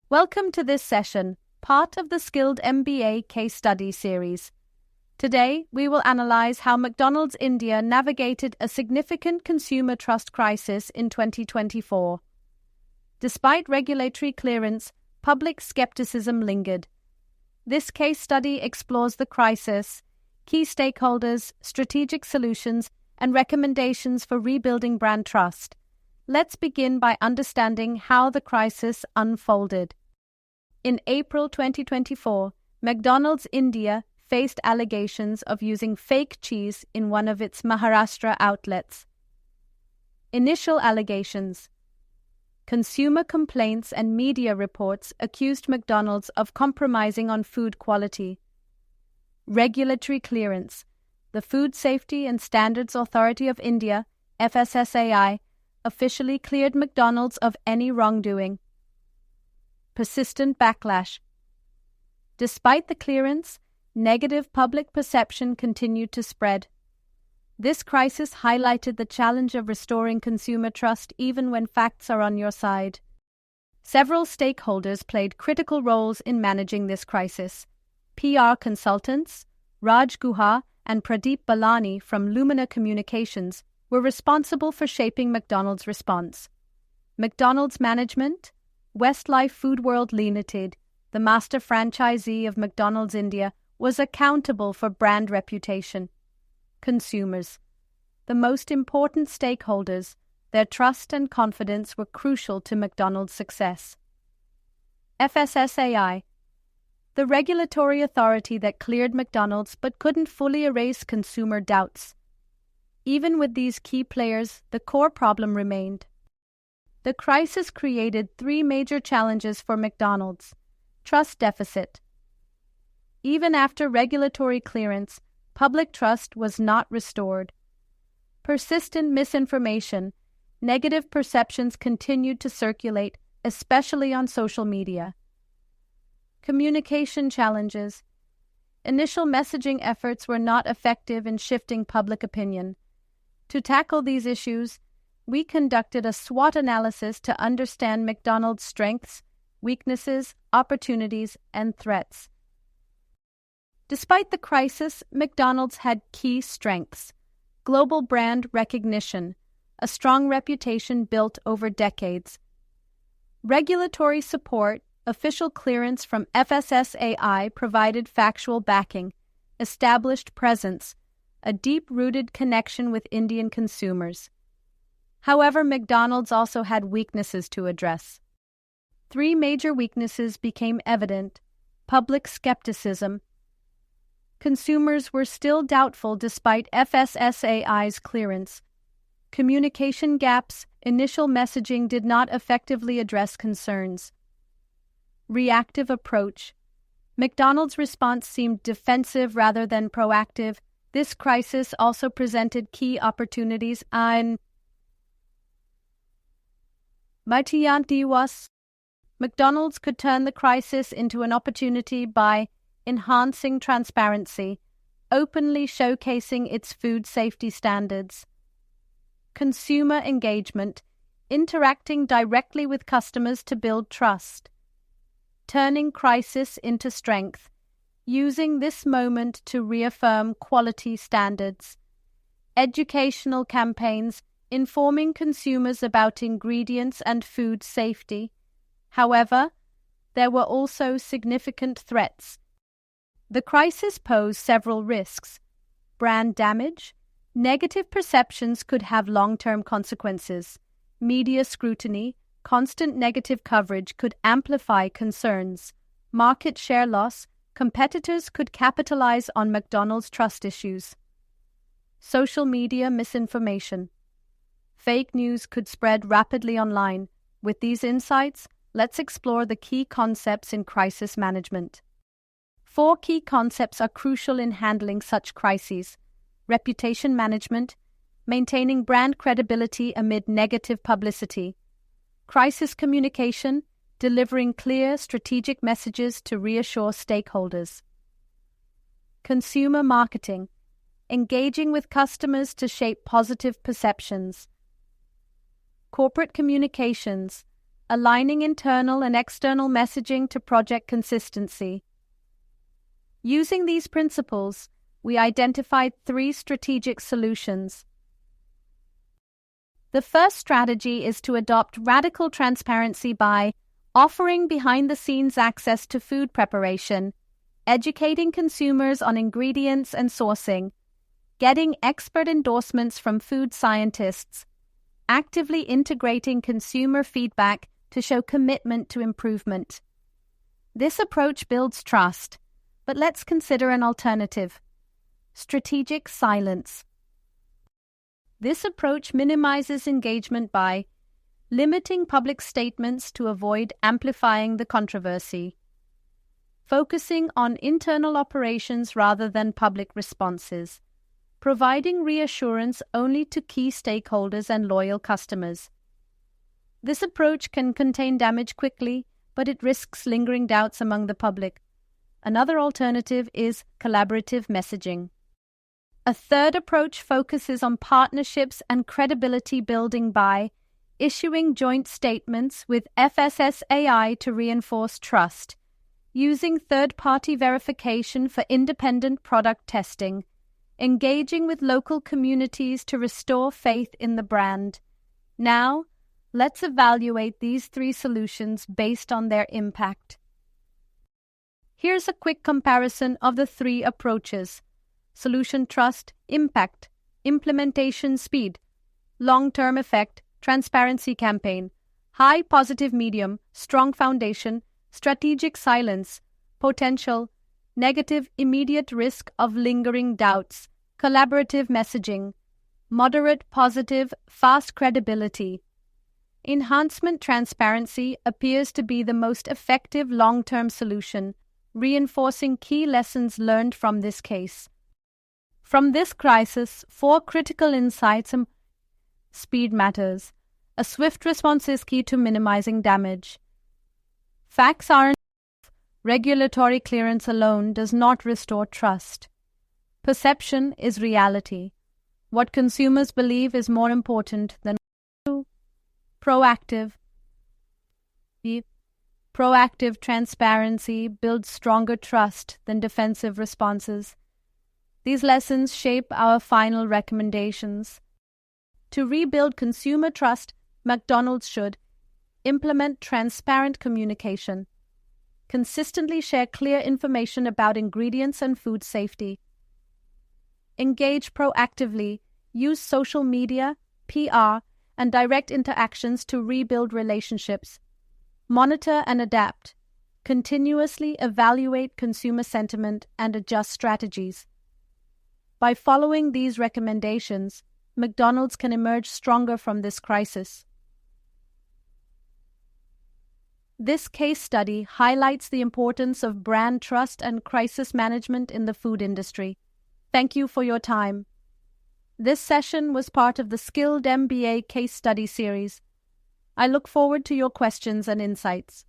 Welcome to this session, part of the Skilled MBA case study series. Today, we will analyze how McDonald's India navigated a significant consumer trust crisis in 2024. Despite regulatory clearance, public skepticism lingered. This case study explores the crisis, key stakeholders, strategic solutions, and recommendations for rebuilding brand trust. Let's begin by understanding how the crisis unfolded. In April 2024, McDonald's India faced allegations of using fake cheese in one of its Maharashtra outlets. Initial allegations: consumer complaints and media reports accused McDonald's of compromising on food quality. Regulatory clearance: the Food Safety and Standards Authority of India, FSSAI, officially cleared McDonald's of any wrongdoing. Persistent backlash: despite the clearance, negative public perception continued to spread. This crisis highlighted the challenge of restoring consumer trust even when facts are on your side. Several stakeholders played critical roles in managing this crisis. PR consultants, Raj Guha and Pradeep Balani from Lumina Communications, were responsible for shaping McDonald's response. McDonald's management, Westlife Foodworld Ltd, the master franchisee of McDonald's India, was accountable for brand reputation. Consumers, the most important stakeholders, their trust and confidence were crucial to McDonald's success. FSSAI, the regulatory authority that cleared McDonald's but couldn't fully erase consumer doubts. Even with these key players, the core problem remained. The crisis created three major challenges for McDonald's. Trust deficit: even after regulatory clearance, public trust was not restored. Persistent misinformation: negative perceptions continued to circulate, especially on social media. Communication challenges: initial messaging efforts were not effective in shifting public opinion. To tackle these issues, we conducted a SWOT analysis to understand McDonald's strengths, weaknesses, opportunities, and threats. Despite the crisis, McDonald's had key strengths: global brand recognition, a strong reputation built over decades; regulatory support, official clearance from FSSAI provided factual backing; established presence, a deep-rooted connection with Indian consumers. However, McDonald's also had weaknesses to address. Three major weaknesses became evident: public skepticism. Consumers were still doubtful despite FSSAI's clearance. Communication gaps: initial messaging did not effectively address concerns. Reactive approach: McDonald's response seemed defensive rather than proactive. This crisis also presented key opportunities and McDonald's could turn the crisis into an opportunity by enhancing transparency, openly showcasing its food safety standards; consumer engagement, interacting directly with customers to build trust; turning crisis into strength, using this moment to reaffirm quality standards; educational campaigns, informing consumers about ingredients and food safety. However, there were also significant threats. The crisis posed several risks: brand damage, negative perceptions could have long-term consequences; media scrutiny, constant negative coverage could amplify concerns; market share loss, competitors could capitalize on McDonald's trust issues; social media misinformation, fake news could spread rapidly online. With these insights, let's explore the key concepts in crisis management. 4 key concepts are crucial in handling such crises: reputation management, maintaining brand credibility amid negative publicity; crisis communication, delivering clear, strategic messages to reassure stakeholders; consumer marketing, engaging with customers to shape positive perceptions; corporate communications, aligning internal and external messaging to project consistency. Using these principles, we identified 3 strategic solutions. The first strategy is to adopt radical transparency by offering behind-the-scenes access to food preparation, educating consumers on ingredients and sourcing, getting expert endorsements from food scientists, actively integrating consumer feedback to show commitment to improvement. This approach builds trust, but let's consider an alternative: strategic silence. This approach minimizes engagement by limiting public statements to avoid amplifying the controversy, focusing on internal operations rather than public responses, providing reassurance only to key stakeholders and loyal customers. This approach can contain damage quickly, but it risks lingering doubts among the public. Another alternative is collaborative messaging. A third approach focuses on partnerships and credibility building by issuing joint statements with FSSAI to reinforce trust, using third-party verification for independent product testing, engaging with local communities to restore faith in the brand. Now, let's evaluate these 3 solutions based on their impact. Here's a quick comparison of the 3 approaches: solution trust, impact; implementation speed, long-term effect, transparency campaign; high positive medium, strong foundation; strategic silence, potential, negative immediate risk of lingering doubts; collaborative messaging, moderate positive, fast credibility. Enhancement transparency appears to be the most effective long-term solution, reinforcing key lessons learned from this case. From this crisis, 4 critical insights: speed matters. A swift response is key to minimizing damage. Facts aren't enough. Regulatory clearance alone does not restore trust. Perception is reality. What consumers believe is more important than proactive. Proactive transparency builds stronger trust than defensive responses. These lessons shape our final recommendations. To rebuild consumer trust, McDonald's should implement transparent communication, consistently share clear information about ingredients and food safety, engage proactively, use social media, PR, and direct interactions to rebuild relationships, monitor and adapt, continuously evaluate consumer sentiment and adjust strategies. By following these recommendations, McDonald's can emerge stronger from this crisis. This case study highlights the importance of brand trust and crisis management in the food industry. Thank you for your time. This session was part of the Skilled MBA case study series. I look forward to your questions and insights.